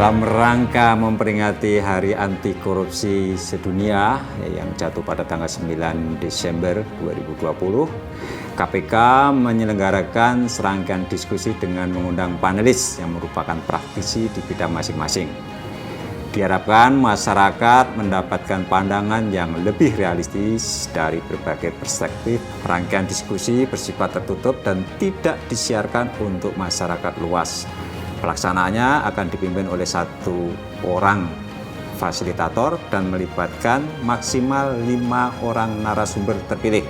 Dalam rangka memperingati Hari Anti Korupsi Sedunia yang jatuh pada tanggal 9 Desember 2020, KPK menyelenggarakan serangkaian diskusi dengan mengundang panelis yang merupakan praktisi di bidang masing-masing. Diharapkan masyarakat mendapatkan pandangan yang lebih realistis dari berbagai perspektif. Rangkaian diskusi bersifat tertutup dan tidak disiarkan untuk masyarakat luas. Pelaksanaannya akan dipimpin oleh satu orang fasilitator dan melibatkan maksimal 5 orang narasumber terpilih.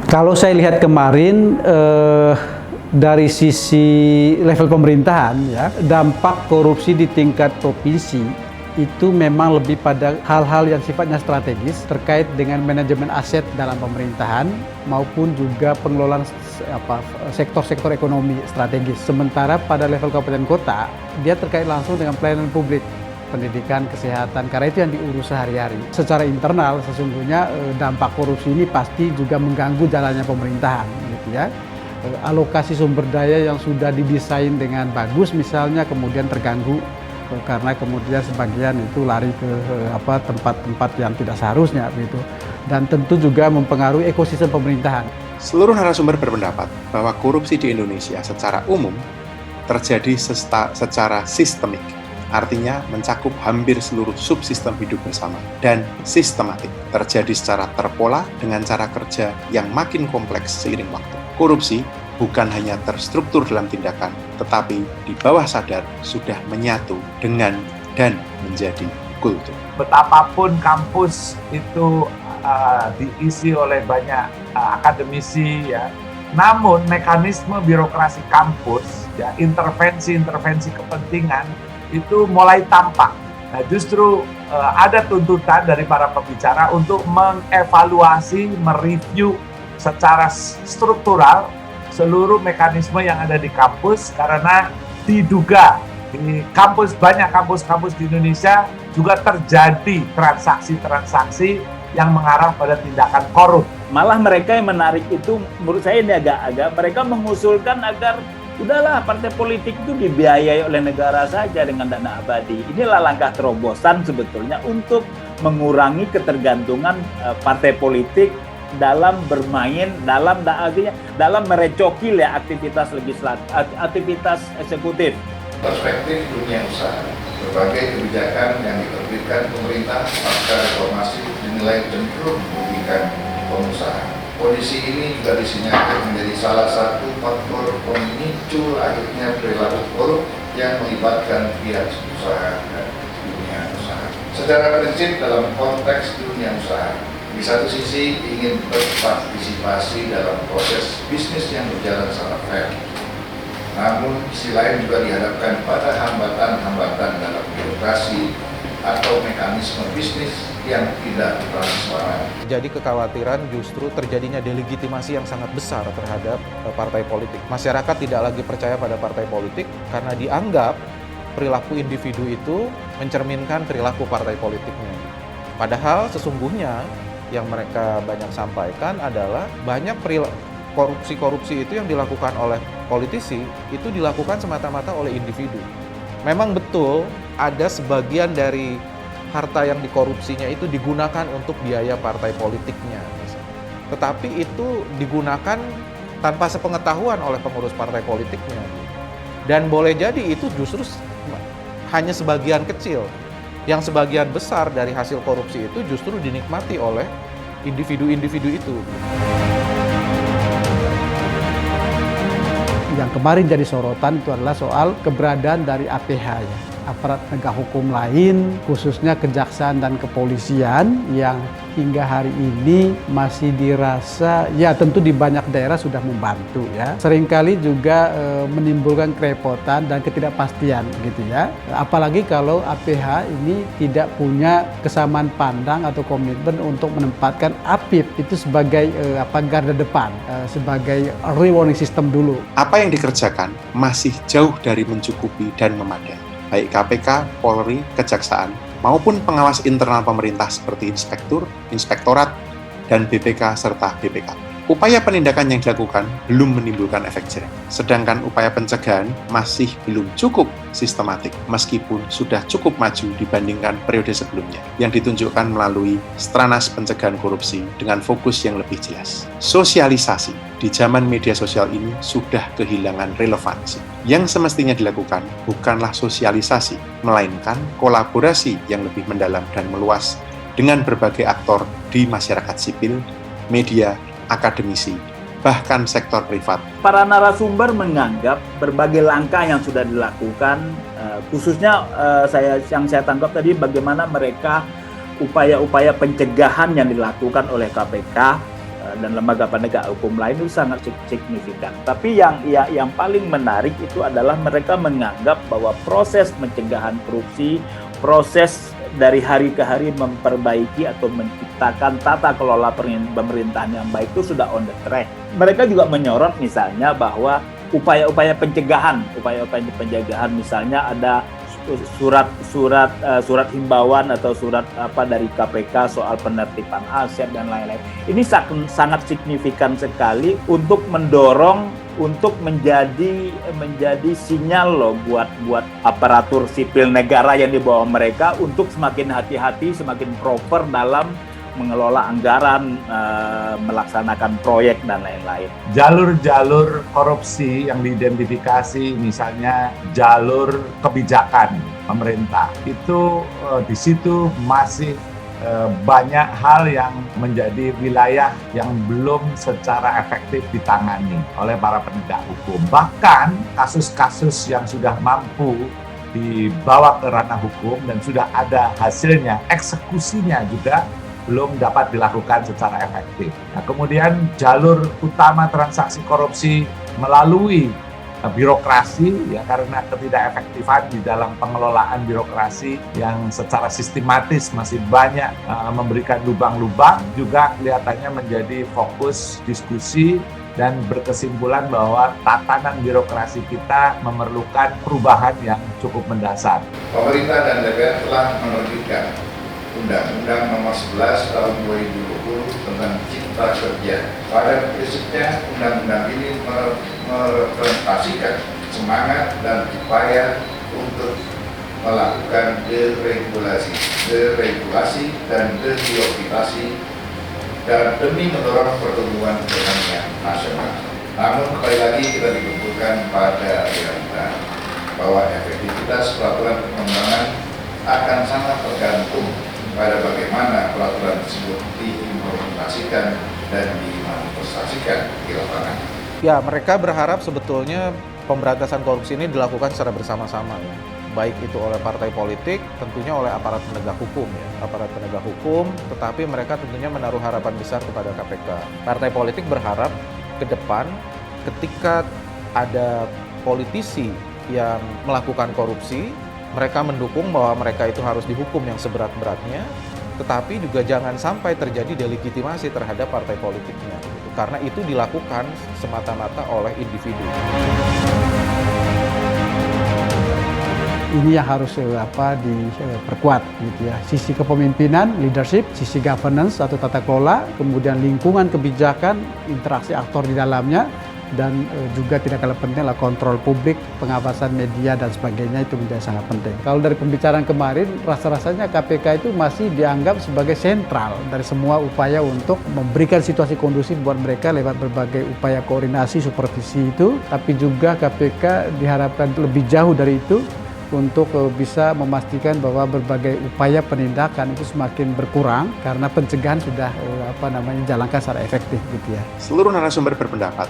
Kalau saya lihat kemarin dari sisi level pemerintahan, ya, dampak korupsi di tingkat provinsi itu memang lebih pada hal-hal yang sifatnya strategis terkait dengan manajemen aset dalam pemerintahan maupun juga pengelolaan sektor-sektor ekonomi strategis. Sementara pada level kabupaten kota, dia terkait langsung dengan pelayanan publik, pendidikan, kesehatan, karena itu yang diurus sehari-hari. Secara internal sesungguhnya dampak korupsi ini pasti juga mengganggu jalannya pemerintahan, gitu ya. Alokasi sumber daya yang sudah didesain dengan bagus misalnya kemudian terganggu karena kemudian sebagian itu lari ke tempat-tempat yang tidak seharusnya, begitu. Dan tentu juga mempengaruhi ekosistem pemerintahan. Seluruh narasumber berpendapat bahwa korupsi di Indonesia secara umum terjadi secara sistemik. Artinya mencakup hampir seluruh subsistem hidup bersama dan sistematik, terjadi secara terpola dengan cara kerja yang makin kompleks seiring waktu. Korupsi bukan hanya terstruktur dalam tindakan, tetapi di bawah sadar sudah menyatu dengan dan menjadi kultur. Betapapun kampus itu diisi oleh banyak akademisi, ya, namun mekanisme birokrasi kampus, ya, intervensi kepentingan itu mulai tampak. Nah, justru ada tuntutan dari para pembicara untuk mengevaluasi, mereview secara struktural seluruh mekanisme yang ada di kampus, karena diduga di banyak kampus-kampus di Indonesia juga terjadi transaksi-transaksi yang mengarah pada tindakan korup. Malah mereka yang menarik itu, menurut saya ini agak-agak, mereka mengusulkan agar udahlah partai politik itu dibiayai oleh negara saja dengan dana abadi. Inilah langkah terobosan sebetulnya untuk mengurangi ketergantungan partai politik dalam bermain, dalam merecokil ya aktivitas eksekutif. Perspektif dunia usaha, berbagai kebijakan yang diterbitkan pemerintah pasca reformasi dinilai cenderung merugikan pengusaha. Kondisi ini juga disinyalir menjadi salah satu faktor pemicu lahirnya perilaku korup yang melibatkan pihak usaha dan dunia usaha. Secara prinsip dalam konteks dunia usaha, di satu sisi ingin berpartisipasi dalam proses bisnis yang berjalan sangat fair. Namun sisi lain juga dihadapkan pada hambatan-hambatan dalam birokrasi atau mekanisme bisnis yang tidak transparan. Jadi kekhawatiran justru terjadinya delegitimasi yang sangat besar terhadap partai politik. Masyarakat tidak lagi percaya pada partai politik karena dianggap perilaku individu itu mencerminkan perilaku partai politiknya. Padahal sesungguhnya yang mereka banyak sampaikan adalah banyak korupsi itu yang dilakukan oleh politisi itu dilakukan semata-mata oleh individu. Memang betul ada sebagian dari harta yang dikorupsinya itu digunakan untuk biaya partai politiknya. Tetapi itu digunakan tanpa sepengetahuan oleh pengurus partai politiknya. Dan boleh jadi itu justru hanya sebagian kecil. Yang sebagian besar dari hasil korupsi itu justru dinikmati oleh individu-individu itu. Yang kemarin jadi sorotan itu adalah soal keberadaan dari APH, ya, aparat penegak hukum lain, khususnya kejaksaan dan kepolisian yang hingga hari ini masih dirasa, ya tentu di banyak daerah sudah membantu, ya. Seringkali juga menimbulkan kerepotan dan ketidakpastian, gitu ya. Apalagi kalau APH ini tidak punya kesamaan pandang atau komitmen untuk menempatkan APIP itu sebagai garda depan, sebagai early warning system dulu. Apa yang dikerjakan masih jauh dari mencukupi dan memadai. Baik KPK, Polri, Kejaksaan, maupun pengawas internal pemerintah seperti inspektur, inspektorat, dan BPK serta BPK. Upaya penindakan yang dilakukan belum menimbulkan efek jerah, sedangkan upaya pencegahan masih belum cukup sistematik meskipun sudah cukup maju dibandingkan periode sebelumnya yang ditunjukkan melalui Stranas Pencegahan Korupsi dengan fokus yang lebih jelas. Sosialisasi di zaman media sosial ini sudah kehilangan relevansi. Yang semestinya dilakukan bukanlah sosialisasi, melainkan kolaborasi yang lebih mendalam dan meluas dengan berbagai aktor di masyarakat sipil, media, akademisi, bahkan sektor privat. Para narasumber menganggap berbagai langkah yang sudah dilakukan, khususnya yang saya tangkap tadi bagaimana mereka upaya-upaya pencegahan yang dilakukan oleh KPK dan lembaga penegak hukum lain itu sangat signifikan. Tapi yang paling menarik itu adalah mereka menganggap bahwa proses pencegahan korupsi, proses dari hari ke hari memperbaiki atau menciptakan tata kelola pemerintahan yang baik itu sudah on the track. Mereka juga menyorot misalnya bahwa upaya-upaya pencegahan misalnya ada surat himbauan atau surat dari KPK soal penertiban aset dan lain-lain. Ini sangat signifikan sekali untuk mendorong untuk menjadi sinyal loh buat aparatur sipil negara yang di bawah mereka untuk semakin hati-hati, semakin proper dalam mengelola anggaran, melaksanakan proyek dan lain-lain. Jalur-jalur korupsi yang diidentifikasi, misalnya jalur kebijakan pemerintah, itu di situ masih banyak hal yang menjadi wilayah yang belum secara efektif ditangani oleh para penegak hukum. Bahkan kasus-kasus yang sudah mampu dibawa ke ranah hukum dan sudah ada hasilnya, eksekusinya juga belum dapat dilakukan secara efektif. Nah, kemudian jalur utama transaksi korupsi melalui birokrasi, ya, karena ketidakefektifan di dalam pengelolaan birokrasi yang secara sistematis masih banyak memberikan lubang-lubang, juga kelihatannya menjadi fokus diskusi dan berkesimpulan bahwa tatanan birokrasi kita memerlukan perubahan yang cukup mendasar. Pemerintah dan DPR telah menerbitkan Undang-Undang Nomor 11 Tahun 2020 tentang Cipta Kerja. Pada prinsipnya, undang-undang ini merepresentasikan semangat dan upaya untuk melakukan deregulasi dan debirokratisasi dan demi mendorong pertumbuhan ekonomi nasional. Namun kembali lagi kita dikumpulkan pada realita bahwa efektivitas peraturan perundangan akan sangat tergantung pada bagaimana peraturan tersebut diimplementasikan dan dimanifestasikan di lapangan. Ya, mereka berharap sebetulnya pemberantasan korupsi ini dilakukan secara bersama-sama, ya. Baik itu oleh partai politik, tentunya oleh aparat penegak hukum, ya. Aparat penegak hukum, tetapi mereka tentunya menaruh harapan besar kepada KPK. Partai politik berharap ke depan ketika ada politisi yang melakukan korupsi, mereka mendukung bahwa mereka itu harus dihukum yang seberat-beratnya, tetapi juga jangan sampai terjadi delegitimasi terhadap partai politiknya. Karena itu dilakukan semata-mata oleh individu. Ini yang harus diperkuat gitu ya. Sisi kepemimpinan, leadership, sisi governance atau tata kelola, kemudian lingkungan kebijakan, interaksi aktor di dalamnya, dan juga tidak kalah penting adalah kontrol publik, pengawasan media dan sebagainya, itu menjadi sangat penting. Kalau dari pembicaraan kemarin, rasa-rasanya KPK itu masih dianggap sebagai sentral dari semua upaya untuk memberikan situasi kondusif buat mereka lewat berbagai upaya koordinasi, supervisi itu, tapi juga KPK diharapkan lebih jauh dari itu untuk bisa memastikan bahwa berbagai upaya penindakan itu semakin berkurang karena pencegahan sudah dijalankan secara efektif gitu ya. Seluruh narasumber berpendapat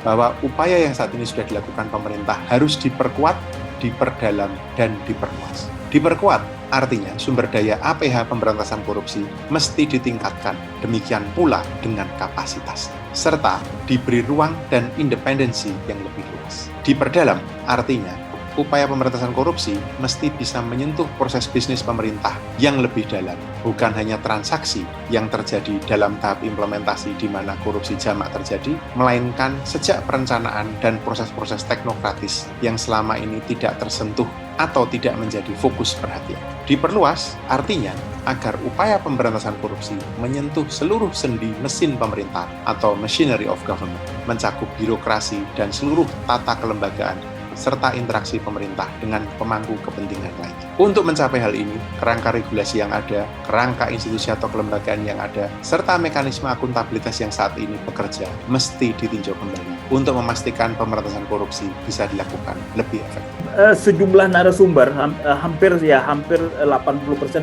bahwa upaya yang saat ini sudah dilakukan pemerintah harus diperkuat, diperdalam, dan diperluas. Diperkuat artinya sumber daya APH pemberantasan korupsi mesti ditingkatkan, demikian pula dengan kapasitas, serta diberi ruang dan independensi yang lebih luas. Diperdalam artinya upaya pemberantasan korupsi mesti bisa menyentuh proses bisnis pemerintah yang lebih dalam, bukan hanya transaksi yang terjadi dalam tahap implementasi di mana korupsi jamak terjadi, melainkan sejak perencanaan dan proses-proses teknokratis yang selama ini tidak tersentuh atau tidak menjadi fokus perhatian. Diperluas artinya agar upaya pemberantasan korupsi menyentuh seluruh sendi mesin pemerintahan atau machinery of government, mencakup birokrasi dan seluruh tata kelembagaan serta interaksi pemerintah dengan pemangku kepentingan lainnya. Untuk mencapai hal ini, kerangka regulasi yang ada, kerangka institusi atau kelembagaan yang ada, serta mekanisme akuntabilitas yang saat ini bekerja mesti ditinjau kembali untuk memastikan pemberantasan korupsi bisa dilakukan lebih efektif. Sejumlah narasumber, hampir 80%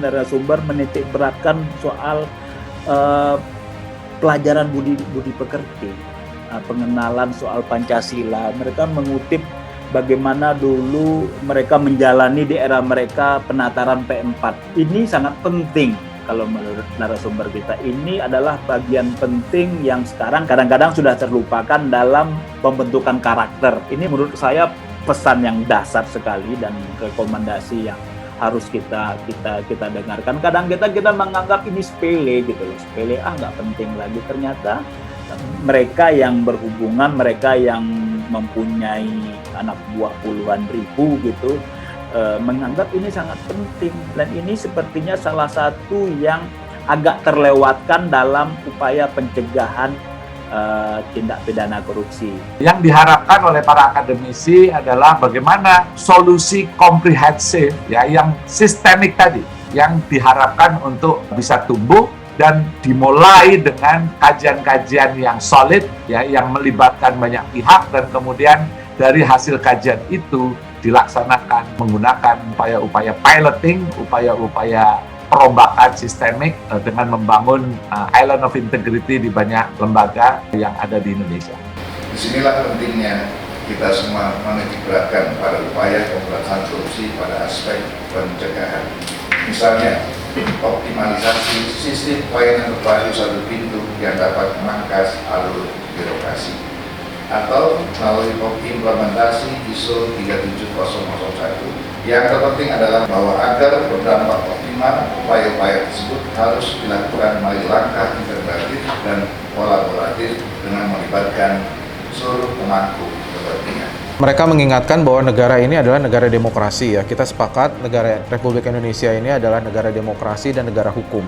narasumber menitik beratkan soal pelajaran budi pekerti, pengenalan soal Pancasila. Mereka mengutip bagaimana dulu mereka menjalani di era mereka penataran P4. Ini sangat penting kalau menurut narasumber kita. Ini adalah bagian penting yang sekarang kadang-kadang sudah terlupakan dalam pembentukan karakter. Ini menurut saya pesan yang dasar sekali dan rekomendasi yang harus kita dengarkan. Kadang kita menganggap ini sepele gitu loh, sepele nggak penting lagi. Ternyata mereka yang berhubungan, mereka yang mempunyai anak buah puluhan ribu gitu, menganggap ini sangat penting, dan ini sepertinya salah satu yang agak terlewatkan dalam upaya pencegahan tindak pidana korupsi. Yang diharapkan oleh para akademisi adalah bagaimana solusi komprehensif ya yang sistemik tadi yang diharapkan untuk bisa tumbuh dan dimulai dengan kajian-kajian yang solid ya yang melibatkan banyak pihak, dan kemudian dari hasil kajian itu dilaksanakan menggunakan upaya-upaya piloting, upaya-upaya perombakan sistemik dengan membangun island of integrity di banyak lembaga yang ada di Indonesia. Disinilah pentingnya kita semua menitikberatkan pada upaya pemberantasan korupsi pada aspek pencegahan. Misalnya, optimalisasi sistem pelayanan berbasis satu pintu yang dapat memangkas alur birokrasi, atau melalui implementasi ISO 37001. Yang terpenting adalah bahwa agar berdampak optimal, upaya-upaya tersebut harus dilakukan melalui langkah integratif dan kolaboratif dengan melibatkan seluruh pemangku kepentingan. Mereka mengingatkan bahwa negara ini adalah negara demokrasi ya. Kita sepakat negara Republik Indonesia ini adalah negara demokrasi dan negara hukum.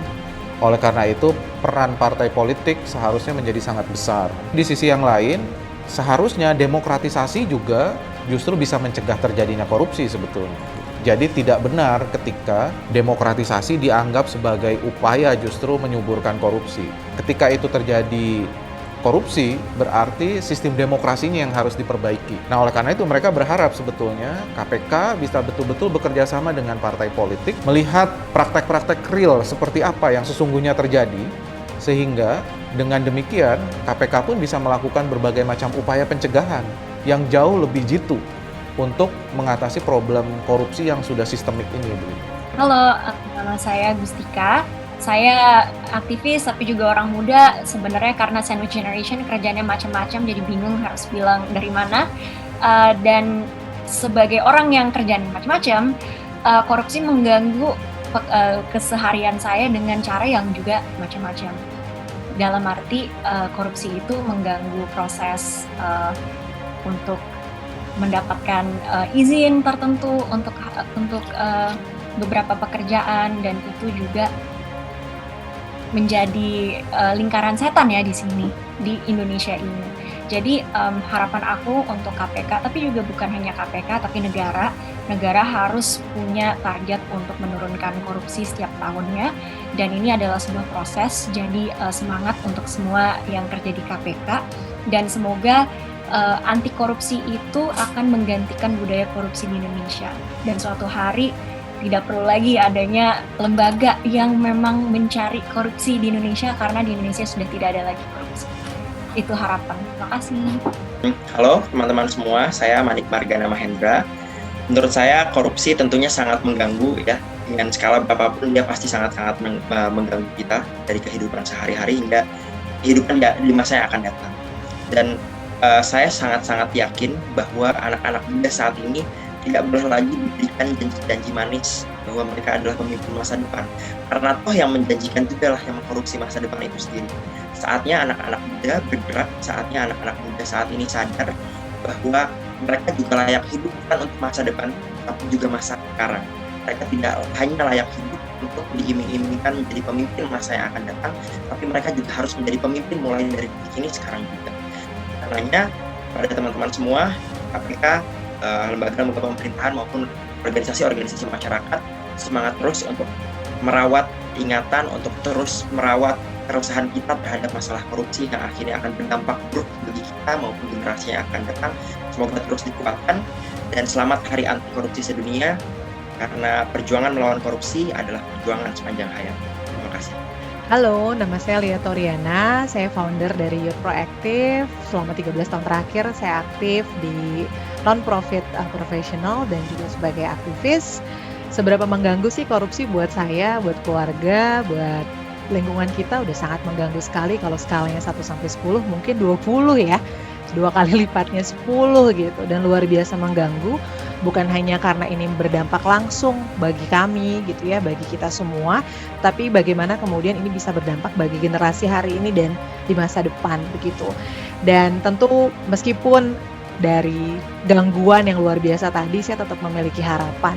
Oleh karena itu, peran partai politik seharusnya menjadi sangat besar. Di sisi yang lain, seharusnya demokratisasi juga justru bisa mencegah terjadinya korupsi sebetulnya. Jadi tidak benar ketika demokratisasi dianggap sebagai upaya justru menyuburkan korupsi. Ketika itu terjadi korupsi, berarti sistem demokrasinya yang harus diperbaiki. Nah, oleh karena itu mereka berharap sebetulnya KPK bisa betul-betul bekerja sama dengan partai politik, melihat praktek-praktek real seperti apa yang sesungguhnya terjadi, sehingga dengan demikian KPK pun bisa melakukan berbagai macam upaya pencegahan yang jauh lebih jitu untuk mengatasi problem korupsi yang sudah sistemik ini. Halo, nama saya Gustika. Saya aktivis tapi juga orang muda. Sebenarnya karena sandwich generation kerjanya macam-macam, jadi bingung harus bilang dari mana. Dan sebagai orang yang kerjanya macam-macam, korupsi mengganggu keseharian saya dengan cara yang juga macam-macam. Dalam arti korupsi itu mengganggu proses untuk mendapatkan izin tertentu untuk beberapa pekerjaan, dan itu juga menjadi lingkaran setan ya di sini, di Indonesia ini. Jadi harapan aku untuk KPK, tapi juga bukan hanya KPK, tapi negara harus punya target untuk menurunkan korupsi setiap tahunnya, dan ini adalah sebuah proses. Jadi semangat untuk semua yang kerja di KPK, dan semoga anti korupsi itu akan menggantikan budaya korupsi di Indonesia, dan suatu hari tidak perlu lagi adanya lembaga yang memang mencari korupsi di Indonesia, karena di Indonesia sudah tidak ada lagi korupsi. Itu harapan. Terima kasih. Halo teman-teman semua, saya Manik Margana Mahendra. Menurut saya korupsi tentunya sangat mengganggu ya. Dengan skala berapapun dia pasti sangat-sangat mengganggu kita dari kehidupan sehari-hari hingga kehidupan di masa yang akan datang. Dan saya sangat-sangat yakin bahwa anak-anak muda saat ini tidak boleh lagi diberikan janji-janji manis bahwa mereka adalah pemimpin masa depan. Karena toh yang menjanjikan juga lah yang mengkorupsi masa depan itu sendiri. Saatnya anak-anak muda bergerak, saatnya anak-anak muda saat ini sadar bahwa mereka juga layak hidup bukan untuk masa depan, tapi juga masa sekarang. Mereka tidak hanya layak hidup untuk diiming-imingkan menjadi pemimpin masa yang akan datang, tapi mereka juga harus menjadi pemimpin mulai dari detik ini sekarang juga. Karenanya, pada teman-teman semua, KPK, lembaga-lembaga pemerintahan maupun organisasi-organisasi masyarakat, semangat terus untuk merawat ingatan, untuk terus merawat keresahan kita terhadap masalah korupsi yang akhirnya akan berdampak buruk bagi kita maupun generasi yang akan datang. Semoga terus dikuatkan, dan selamat Hari Anti Korupsi Sedunia, karena perjuangan melawan korupsi adalah perjuangan sepanjang hayat. Terima kasih. Halo, nama saya Lia Toriana, saya founder dari Youth Proactive. Selama 13 tahun terakhir saya aktif di non-profit profesional dan juga sebagai aktivis. Seberapa mengganggu sih korupsi buat saya, buat keluarga, buat lingkungan kita udah sangat mengganggu sekali. Kalau skalanya 1-10 mungkin 20 ya, 2 kali lipatnya 10 gitu, dan luar biasa mengganggu. Bukan hanya karena ini berdampak langsung bagi kami gitu ya, bagi kita semua, tapi bagaimana kemudian ini bisa berdampak bagi generasi hari ini dan di masa depan begitu. Dan tentu meskipun dari gangguan yang luar biasa tadi, saya tetap memiliki harapan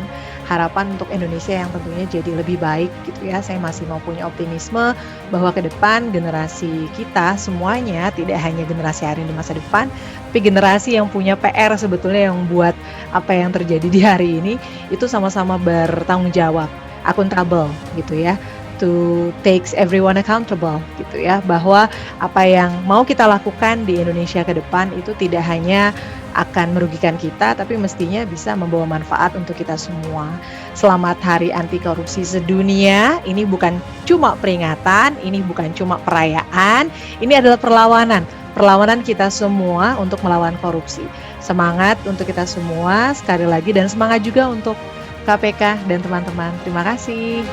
untuk Indonesia yang tentunya jadi lebih baik gitu ya. Saya masih mau punya optimisme bahwa ke depan generasi kita semuanya, tidak hanya generasi hari ini di masa depan, tapi generasi yang punya PR sebetulnya yang buat apa yang terjadi di hari ini itu sama-sama bertanggung jawab, accountable gitu ya, to takes everyone accountable gitu ya, bahwa apa yang mau kita lakukan di Indonesia ke depan itu tidak hanya akan merugikan kita, tapi mestinya bisa membawa manfaat untuk kita semua. Selamat Hari Anti Korupsi Sedunia. Ini bukan cuma peringatan, ini bukan cuma perayaan, ini adalah perlawanan kita semua untuk melawan korupsi. Semangat untuk kita semua sekali lagi, dan semangat juga untuk KPK dan teman-teman. Terima kasih.